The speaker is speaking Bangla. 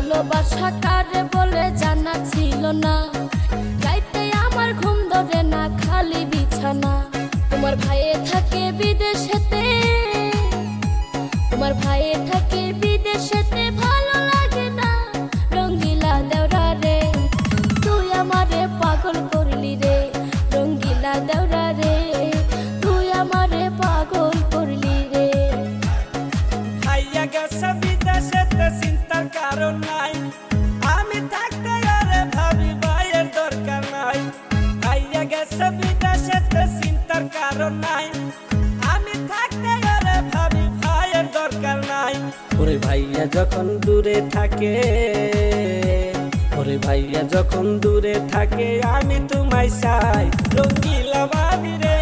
ভালোবাসা কারে বলে জানা ছিল না, রাইতে আমার ঘুম ধরে না, খালি বিছানা। তোমার ভাইয়ে থাকে বিদেশেতে, তোমার ভাইয়ে থাকে বিদেশেতে, ভালো লাগে না রঙ্গিলা দেওরা রে। তুই আমারে পাগল করলি রে রঙ্গিলা দেওরা রে, তুই আমারে পাগল করলি রে। ভাইয়া গেছে বিদেশেতে চিন্তার কারণ নাই, আমি থাকতে আরে ভাবি ভাইয়ের দরকার নাই। ভাইয়া গেছে বিদেশেতে চিন্তার কারণ নাই, আমি থাকতে আরে ভাবি ভাইয়ের দরকার নাই। ওরে ভাইয়া যখন দূরে থাকে, ওরে ভাইয়া যখন দূরে থাকে, আমি তোমায় চাই রঙ্গিলা ভাবি রে।